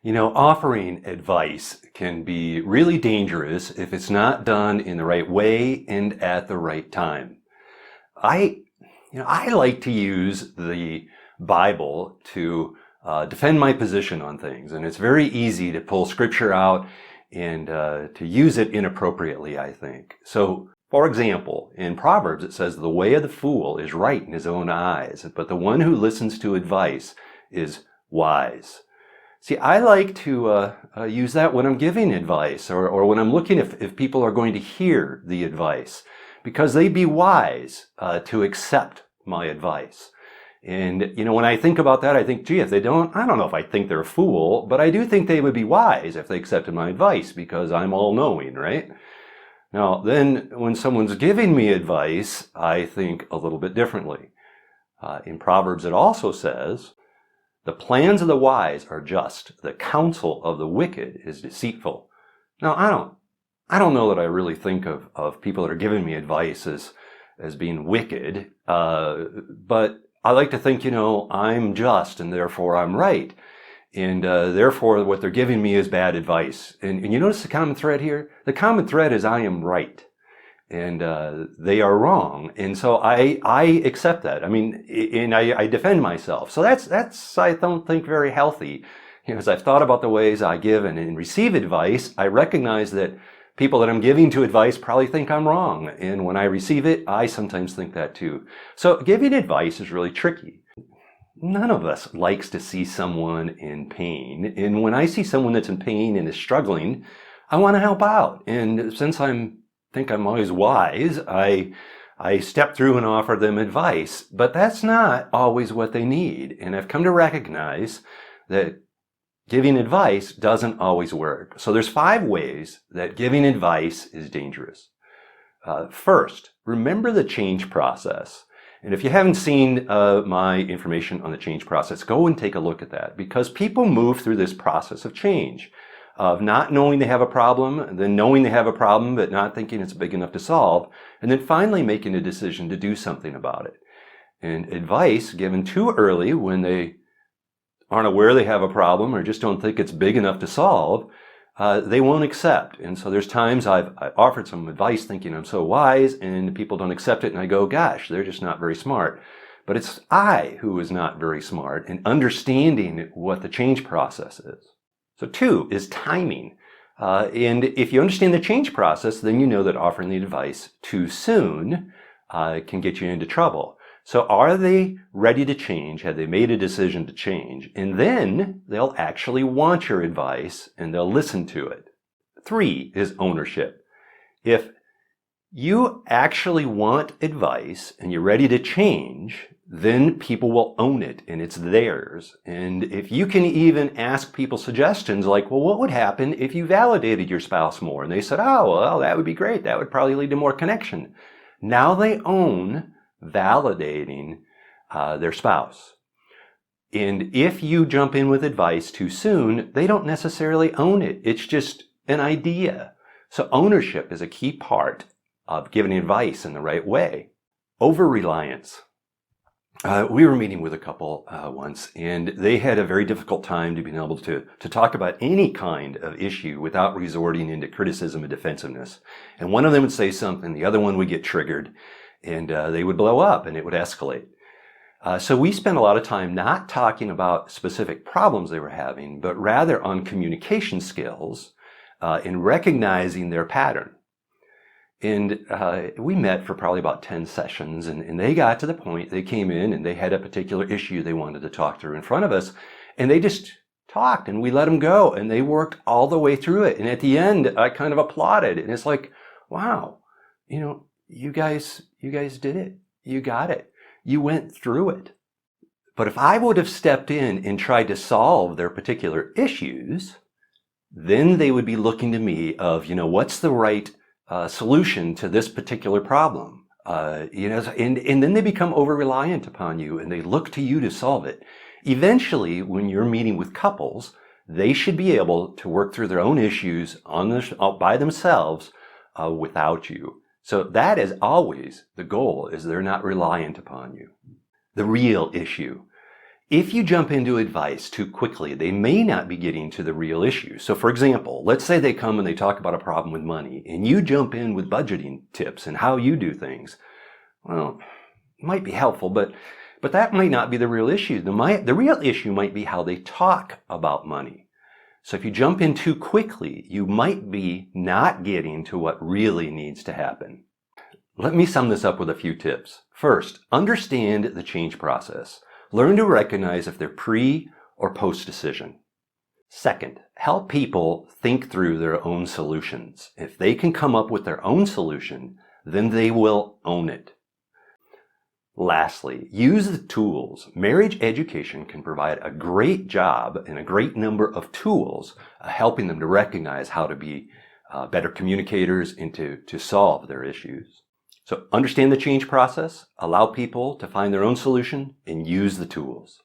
Offering advice can be really dangerous if it's not done in the right way and at the right time. I like to use the Bible to defend my position on things, and it's very easy to pull scripture out and to use it inappropriately, I think. So, for example, in Proverbs it says, "The way of the fool is right in his own eyes, but the one who listens to advice is wise." See, I like to use that when I'm giving advice or when I'm looking if people are going to hear the advice, because they'd be wise to accept my advice. And, when I think about that, I think, gee, if they don't, I don't know if I think they're a fool, but I do think they would be wise if they accepted my advice because I'm all-knowing, right? Now, then when someone's giving me advice, I think a little bit differently. In Proverbs, it also says, "The plans of the wise are just. The counsel of the wicked is deceitful." Now, I don't know that I really think of people that are giving me advice as being wicked, but I like to think, I'm just and therefore I'm right. And therefore what they're giving me is bad advice. And you notice the common thread here? The common thread is I am right. And they are wrong. And so I accept that. And I defend myself. So that's I don't think very healthy. As I've thought about the ways I give and receive advice, I recognize that people that I'm giving to advice probably think I'm wrong. And when I receive it, I sometimes think that too. So giving advice is really tricky. None of us likes to see someone in pain. And when I see someone that's in pain and is struggling, I want to help out. And since think I'm always wise, I step through and offer them advice, but that's not always what they need. And I've come to recognize that giving advice doesn't always work. So there's 5 ways that giving advice is dangerous. First, remember the change process. And if you haven't seen my information on the change process, go and take a look at that, because people move through this process of change, of not knowing they have a problem, and then knowing they have a problem but not thinking it's big enough to solve, and then finally making a decision to do something about it. And advice given too early when they aren't aware they have a problem or just don't think it's big enough to solve, they won't accept. And so there's times I've offered some advice thinking I'm so wise, and people don't accept it, and I go, gosh, they're just not very smart. But it's I who is not very smart in understanding what the change process is. So 2 is timing. And if you understand the change process, then you know that offering the advice too soon can get you into trouble. So are they ready to change? Have they made a decision to change? And then they'll actually want your advice and they'll listen to it. 3 is ownership. If you actually want advice and you're ready to change, then people will own it and it's theirs. And if you can even ask people suggestions like, well, what would happen if you validated your spouse more? And they said, oh, well, that would be great. That would probably lead to more connection. Now they own validating their spouse. And if you jump in with advice too soon, they don't necessarily own it. It's just an idea. So ownership is a key part of giving advice in the right way. Over-reliance. We were meeting with a couple once, and they had a very difficult time to being able to talk about any kind of issue without resorting into criticism and defensiveness. And one of them would say something, the other one would get triggered, and they would blow up and it would escalate. So we spent a lot of time not talking about specific problems they were having, but rather on communication skills in recognizing their pattern. And we met for probably about 10 sessions, and they got to the point, they came in and they had a particular issue they wanted to talk through in front of us, and they just talked and we let them go, and they worked all the way through it. And at the end, I kind of applauded, and it's like, wow, you guys did it. You got it. You went through it. But if I would have stepped in and tried to solve their particular issues, then they would be looking to me of, what's the right solution to this particular problem? And then they become over-reliant upon you and they look to you to solve it. Eventually, when you're meeting with couples, they should be able to work through their own issues by themselves without you. So that is always the goal, is they're not reliant upon you. The real issue If you jump into advice too quickly, they may not be getting to the real issue. So for example, let's say they come and they talk about a problem with money, and you jump in with budgeting tips and how you do things. Well, it might be helpful, but that might not be the real issue. The real issue might be how they talk about money. So if you jump in too quickly, you might be not getting to what really needs to happen. Let me sum this up with a few tips. First, understand the change process. Learn to recognize if they're pre or post decision. Second, help people think through their own solutions. If they can come up with their own solution, then they will own it. Lastly, use the tools. Marriage education can provide a great job and a great number of tools helping them to recognize how to be better communicators and to solve their issues. So understand the change process, allow people to find their own solution, and use the tools.